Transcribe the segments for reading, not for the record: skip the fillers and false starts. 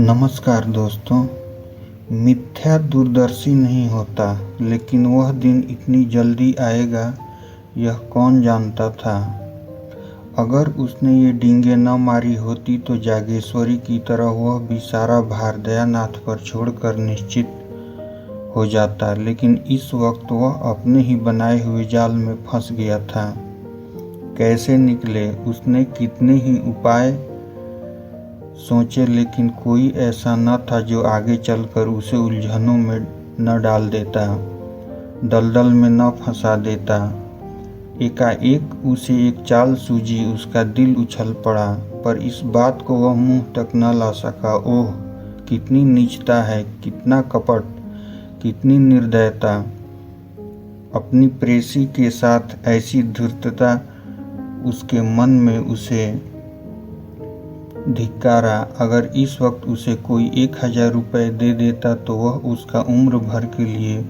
नमस्कार दोस्तों। मिथ्या दूरदर्शी नहीं होता, लेकिन वह दिन इतनी जल्दी आएगा यह कौन जानता था। अगर उसने ये डींगे न मारी होती तो जागेश्वरी की तरह वह भी सारा भार दयानाथ पर छोड़कर निश्चित हो जाता, लेकिन इस वक्त वह अपने ही बनाए हुए जाल में फंस गया था। कैसे निकले? उसने कितने ही उपाय सोचे, लेकिन कोई ऐसा न था जो आगे चलकर उसे उलझनों में न डाल देता, दलदल में न फंसा देता। एकाएक उसे एक चाल सूझी, उसका दिल उछल पड़ा, पर इस बात को वह मुंह तक न ला सका। ओह, कितनी नीचता है, कितना कपट, कितनी निर्दयता। अपनी प्रेसी के साथ ऐसी धूर्तता। उसके मन में उसे धिक्कारा। अगर इस वक्त उसे कोई 1000 रुपये दे देता तो वह उसका उम्र भर के लिए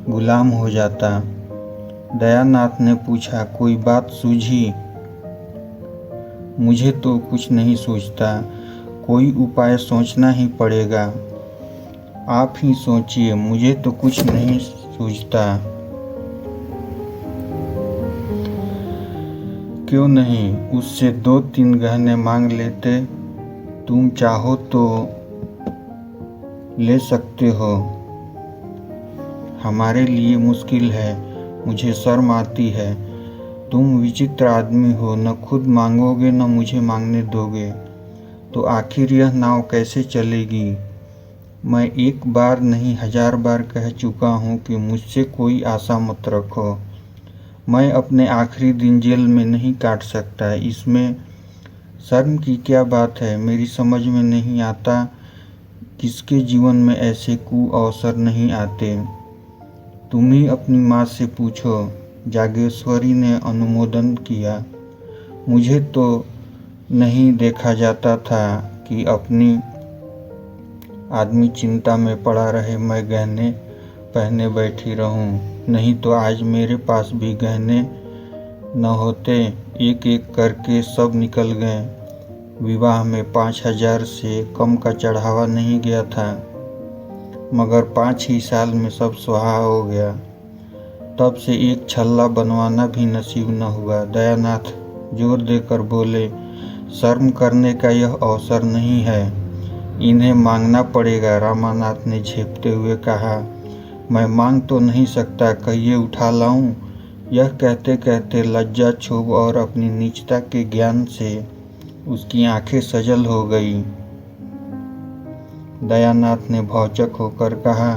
गुलाम हो जाता। दयानाथ ने पूछा, कोई बात सूझी? मुझे तो कुछ नहीं सूझता, कोई उपाय सोचना ही पड़ेगा। आप ही सोचिए, मुझे तो कुछ नहीं सूझता। क्यों नहीं उससे 2-3 गहने मांग लेते? तुम चाहो तो ले सकते हो। हमारे लिए मुश्किल है, मुझे शर्म आती है। तुम विचित्र आदमी हो, न खुद मांगोगे न मुझे मांगने दोगे, तो आखिर यह नाव कैसे चलेगी? मैं एक बार नहीं 1000 बार कह चुका हूँ कि मुझसे कोई आशा मत रखो। मैं अपने आखिरी दिन जेल में नहीं काट सकता। इसमें शर्म की क्या बात है? मेरी समझ में नहीं आता किसके जीवन में ऐसे कुअवसर नहीं आते। तुम ही अपनी माँ से पूछो। जागेश्वरी ने अनुमोदन किया। मुझे तो नहीं देखा जाता था कि अपनी आदमी चिंता में पड़ा रहे, मैं गहने पहने बैठी रहूं। नहीं तो आज मेरे पास भी गहने न होते, एक एक करके सब निकल गए। विवाह में 5000 से कम का चढ़ावा नहीं गया था, मगर 5 ही साल में सब सुहा हो गया। तब से एक छल्ला बनवाना भी नसीब न हुआ। दयानाथ जोर देकर बोले, शर्म करने का यह अवसर नहीं है, इन्हें मांगना पड़ेगा। रामानाथ ने झेपते हुए कहा, मैं मांग तो नहीं सकता, कहिए उठा लाऊं? यह कहते कहते लज्जा, क्षोभ और अपनी नीचता के ज्ञान से उसकी आंखें सजल हो गई। दयानाथ ने भौचक होकर कहा,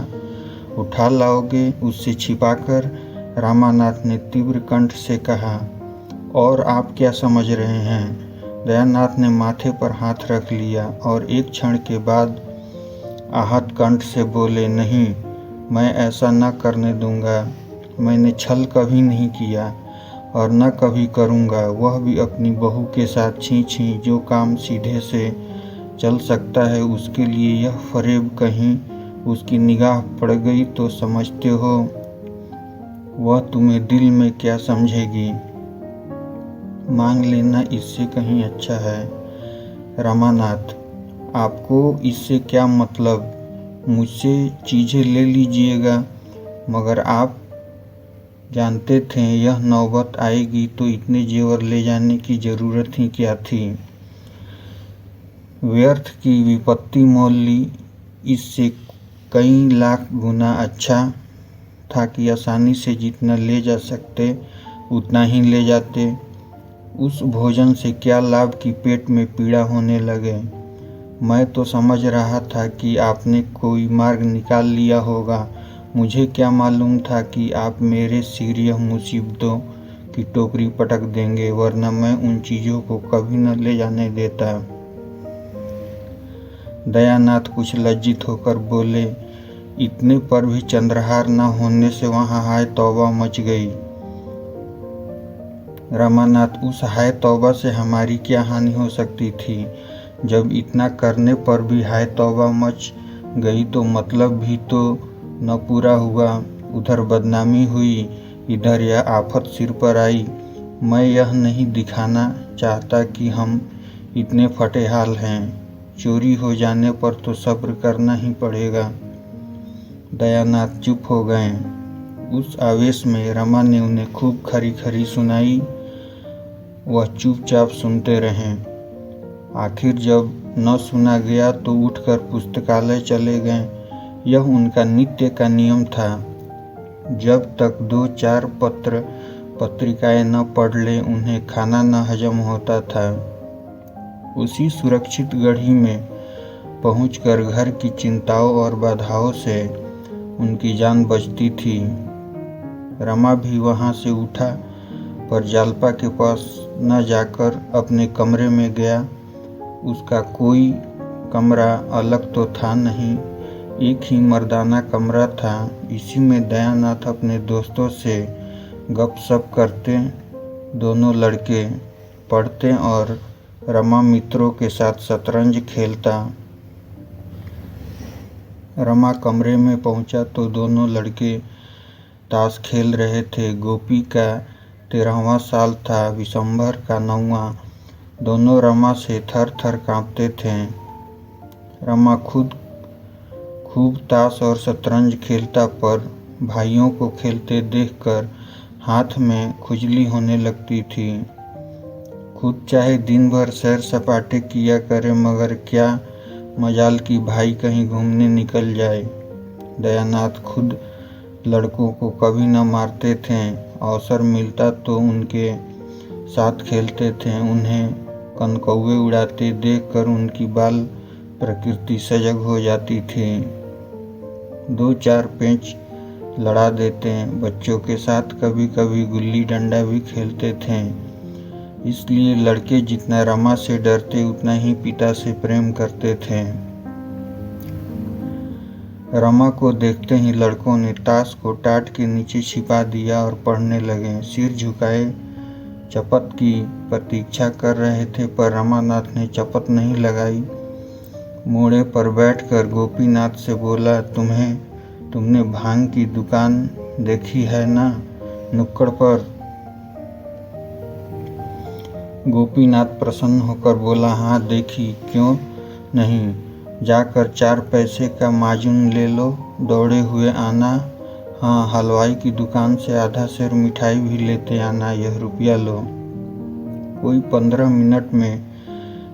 उठा लाओगे? उससे छिपाकर रामानाथ ने तीव्र कंठ से कहा, और आप क्या समझ रहे हैं? दयानाथ ने माथे पर हाथ रख लिया और एक क्षण के बाद आहत कंठ से बोले, नहीं, मैं ऐसा न करने दूंगा। मैंने छल कभी नहीं किया और न कभी करूंगा, वह भी अपनी बहू के साथ। छी छी, जो काम सीधे से चल सकता है उसके लिए यह फरेब। कहीं उसकी निगाह पड़ गई तो समझते हो वह तुम्हें दिल में क्या समझेगी? मांग लेना इससे कहीं अच्छा है। रामानाथ, आपको इससे क्या मतलब? मुझसे चीज़ें ले लीजिएगा, मगर आप जानते थे यह नौबत आएगी, तो इतने जेवर ले जाने की ज़रूरत ही क्या थी? व्यर्थ की विपत्ति मोल ली। इससे कई लाख गुना अच्छा था कि आसानी से जितना ले जा सकते उतना ही ले जाते। उस भोजन से क्या लाभ कि पेट में पीड़ा होने लगे। मैं तो समझ रहा था कि आपने कोई मार्ग निकाल लिया होगा। मुझे क्या मालूम था कि आप मेरे सिर यह मुसीबतों की टोकरी पटक देंगे, वरना मैं उन चीज़ों को कभी न ले जाने देता। दयानाथ कुछ लज्जित होकर बोले, इतने पर भी चंद्रहार न होने से वहाँ हाय तौबा मच गई। रामानाथ, उस हाय तौबा से हमारी क्या हानि हो सकती थी? जब इतना करने पर भी हाय तौबा मच गई तो मतलब भी तो न पूरा हुआ। उधर बदनामी हुई, इधर यह आफत सिर पर आई। मैं यह नहीं दिखाना चाहता कि हम इतने फटेहाल हैं। चोरी हो जाने पर तो सब्र करना ही पड़ेगा। दयानाथ चुप हो गए। उस आवेश में रमा ने उन्हें खूब खरी खरी सुनाई। वह चुपचाप सुनते रहे। आखिर जब न सुना गया तो उठकर पुस्तकालय चले गए। यह उनका नित्य का नियम था। जब तक 2-4 पत्रिकाएं न पढ़ ले उन्हें खाना न हजम होता था। उसी सुरक्षित गढ़ी में पहुंचकर घर की चिंताओं और बाधाओं से उनकी जान बचती थी। रमा भी वहां से उठा, पर जालपा के पास न जाकर अपने कमरे में गया। उसका कोई कमरा अलग तो था नहीं, एक ही मर्दाना कमरा था। इसी में दयानाथ अपने दोस्तों से गपशप करते, दोनों लड़के पढ़ते और रमा मित्रों के साथ शतरंज खेलता। रमा कमरे में पहुंचा तो दोनों लड़के ताश खेल रहे थे। गोपी का 13वां साल था, विशंभर का 9वां। दोनों रमा से थर थर कांपते थे। रमा खुद खूब ताश और शतरंज खेलता, पर भाइयों को खेलते देखकर हाथ में खुजली होने लगती थी। खुद चाहे दिन भर सैर सपाटे किया करे, मगर क्या मजाल कि भाई कहीं घूमने निकल जाए। दयानाथ खुद लड़कों को कभी न मारते थे। अवसर मिलता तो उनके साथ खेलते थे। उन्हें कनकौवे उड़ाते देखकर उनकी बाल प्रकृति सजग हो जाती थी। 2-4 पेंच लड़ा देते। बच्चों के साथ कभी कभी गुल्ली डंडा भी खेलते थे। इसलिए लड़के जितना रमा से डरते उतना ही पिता से प्रेम करते थे। रमा को देखते ही लड़कों ने ताश को टाट के नीचे छिपा दिया और पढ़ने लगे। सिर झुकाए चपत की प्रतीक्षा कर रहे थे, पर रमानाथ ने चपत नहीं लगाई। मोड़े पर बैठकर गोपीनाथ से बोला, तुमने भांग की दुकान देखी है ना नुक्कड़ पर? गोपीनाथ प्रसन्न होकर बोला, हाँ देखी, क्यों नहीं, जाकर 4 पैसे का माजून ले लो, दौड़े हुए आना। हाँ, हलवाई की दुकान से आधा सेर मिठाई भी लेते आना, यह रुपया लो। कोई 15 मिनट में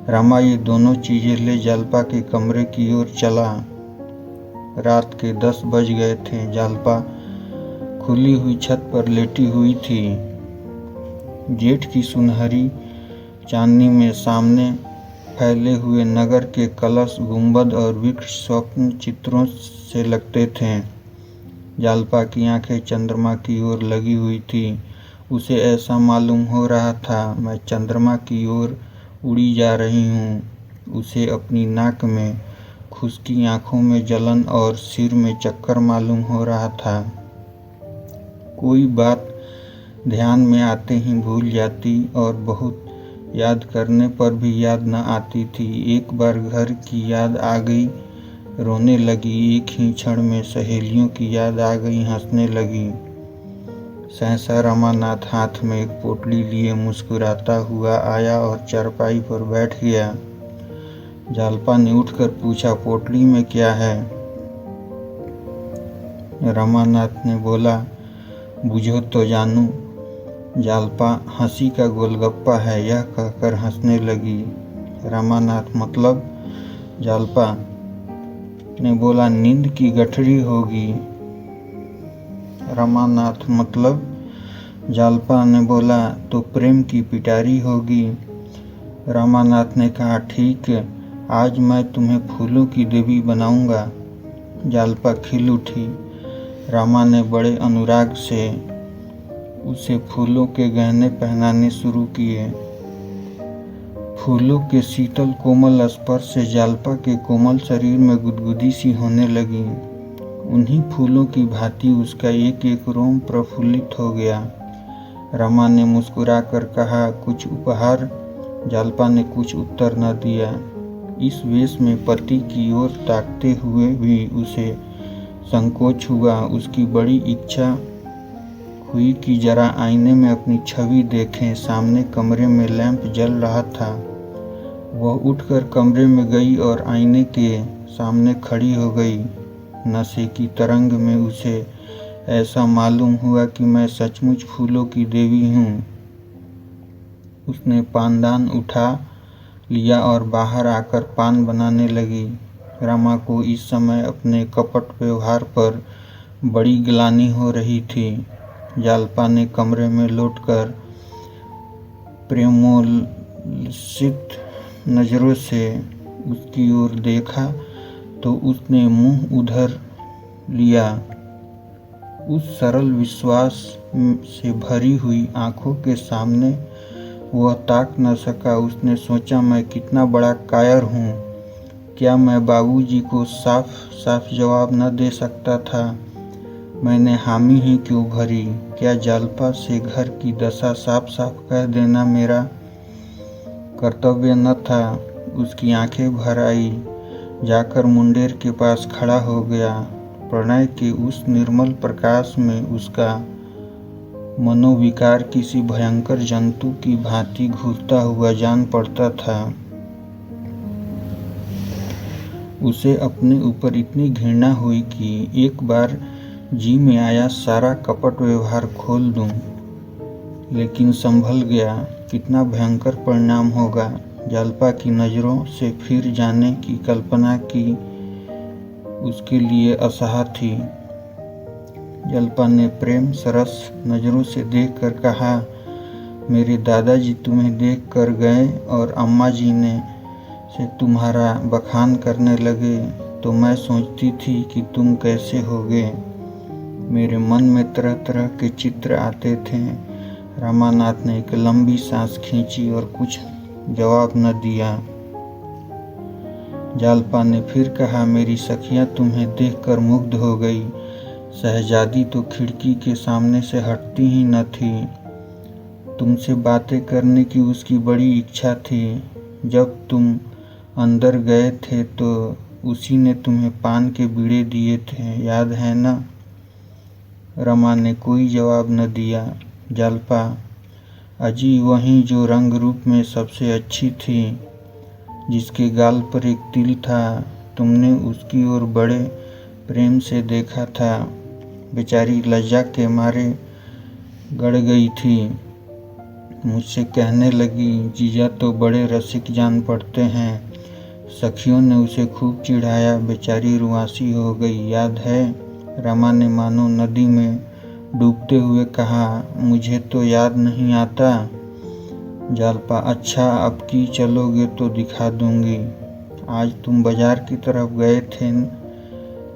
रमा ये दोनों चीजें ले जालपा के कमरे की ओर चला। रात के 10 बज गए थे। जालपा खुली हुई छत पर लेटी हुई थी। जेठ की सुनहरी चांदनी में सामने फैले हुए नगर के कलश, गुंबद और वृक्ष स्वप्न चित्रों से लगते थे। जालपा की आंखें चंद्रमा की ओर लगी हुई थी। उसे ऐसा मालूम हो रहा था, मैं चंद्रमा की ओर उड़ी जा रही हूँ। उसे अपनी नाक में खुश्की, आंखों में जलन और सिर में चक्कर मालूम हो रहा था। कोई बात ध्यान में आते ही भूल जाती और बहुत याद करने पर भी याद न आती थी। एक बार घर की याद आ गई, रोने लगी। एक ही क्षण में सहेलियों की याद आ गई, हंसने लगी। सहसा रमानाथ हाथ में एक पोटली लिए मुस्कुराता हुआ आया और चारपाई पर बैठ गया। जालपा ने उठकर पूछा, पोटली में क्या है? रमानाथ ने बोला, बुझो तो जानू। जालपा, हंसी का गोलगप्पा है, यह कहकर हंसने लगी। रमानाथ, मतलब? जालपा ने बोला, नींद की गठरी होगी। रमानाथ, मतलब? जालपा ने बोला, तो प्रेम की पिटारी होगी। रमानाथ ने कहा, ठीक, आज मैं तुम्हें फूलों की देवी बनाऊंगा। जालपा खिल उठी। रमा ने बड़े अनुराग से उसे फूलों के गहने पहनाने शुरू किए। फूलों के शीतल कोमल स्पर्श से जालपा के कोमल शरीर में गुदगुदी सी होने लगी। उन्हीं फूलों की भांति उसका एक एक रोम प्रफुल्लित हो गया। रमा ने मुस्कुरा कर कहा, कुछ उपहार? जालपा ने कुछ उत्तर न दिया। इस वेश में पति की ओर ताकते हुए भी उसे संकोच हुआ। उसकी बड़ी इच्छा हुई कि जरा आईने में अपनी छवि देखें। सामने कमरे में लैंप जल रहा था। वह उठकर कमरे में गई और आईने के सामने खड़ी हो गई। नशे की तरंग में उसे ऐसा मालूम हुआ कि मैं सचमुच फूलों की देवी हूँ। उसने पानदान उठा लिया और बाहर आकर पान बनाने लगी। रमा को इस समय अपने कपट व्यवहार पर बड़ी ग्लानि हो रही थी। जालपा ने कमरे में लौटकर प्रेमोल्लसित नजरों से उसकी ओर देखा तो उसने मुंह उधर लिया। उस सरल विश्वास से भरी हुई आंखों के सामने वह ताक न सका। उसने सोचा, मैं कितना बड़ा कायर हूँ। क्या मैं बाबूजी को साफ साफ जवाब न दे सकता था? मैंने हामी ही क्यों भरी? क्या जालपा से घर की दशा साफ साफ कह देना मेरा कर्तव्य न था? उसकी आंखें भर आई। जाकर मुंडेर के पास खड़ा हो गया। प्रणय के उस निर्मल प्रकाश में उसका मनोविकार किसी भयंकर जंतु की भांति घूरता हुआ जान पड़ता था। उसे अपने ऊपर इतनी घृणा हुई कि एक बार जी में आया सारा कपट व्यवहार खोल दूं, लेकिन संभल गया। कितना भयंकर परिणाम होगा। जालपा की नज़रों से फिर जाने की कल्पना की उसके लिए असह्य थी। जालपा ने प्रेम सरस नज़रों से देखकर कहा, मेरे दादाजी तुम्हें देख कर गए और अम्मा जी ने से तुम्हारा बखान करने लगे तो मैं सोचती थी कि तुम कैसे होगे। मेरे मन में तरह तरह के चित्र आते थे। रामानाथ ने एक लंबी सांस खींची और कुछ जवाब न दिया। जालपा ने फिर कहा, मेरी सखियां तुम्हें देखकर मुग्ध हो गई। शहजादी तो खिड़की के सामने से हटती ही न थी। तुमसे बातें करने की उसकी बड़ी इच्छा थी। जब तुम अंदर गए थे तो उसी ने तुम्हें पान के बीड़े दिए थे, याद है ना? रमा ने कोई जवाब न दिया। जालपा, अजी वही जो रंग रूप में सबसे अच्छी थी, जिसके गाल पर एक तिल था, तुमने उसकी ओर बड़े प्रेम से देखा था। बेचारी लज्जा के मारे गड़ गई थी। मुझसे कहने लगी, जीजा तो बड़े रसिक जान पड़ते हैं। सखियों ने उसे खूब चिढ़ाया। बेचारी रुआसी हो गई, याद है? रमा ने मानो नदी में डूबते हुए कहा, मुझे तो याद नहीं आता। जालपा, अच्छा अब की चलोगे तो दिखा दूंगी। आज तुम बाजार की तरफ गए थे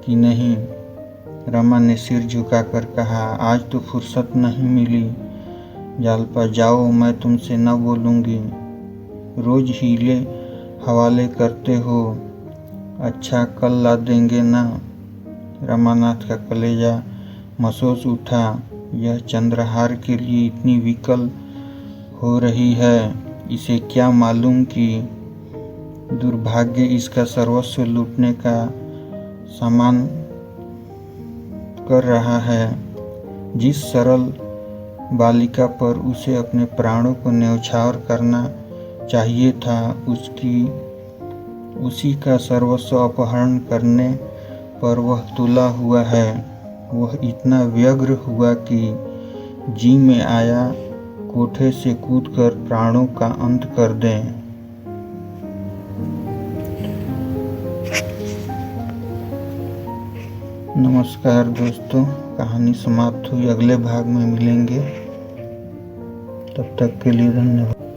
कि नहीं? रमा ने सिर झुकाकर कहा, आज तो फुर्सत नहीं मिली। जालपा, जाओ, मैं तुमसे न बोलूँगी। रोज हीले हवाले करते हो। अच्छा कल ला देंगे ना? रामानाथ का कलेजा महसूस उठा। यह चंद्रहार के लिए इतनी विकल हो रही है। इसे क्या मालूम कि दुर्भाग्य इसका सर्वस्व लूटने का सामान कर रहा है। जिस सरल बालिका पर उसे अपने प्राणों को न्यौछावर करना चाहिए था, उसी का सर्वस्व अपहरण करने पर वह तुला हुआ है। वह इतना व्यग्र हुआ कि जी में आया कोठे से कूदकर प्राणों का अंत कर दे। नमस्कार दोस्तों, कहानी समाप्त हुई। अगले भाग में मिलेंगे। तब तक के लिए धन्यवाद।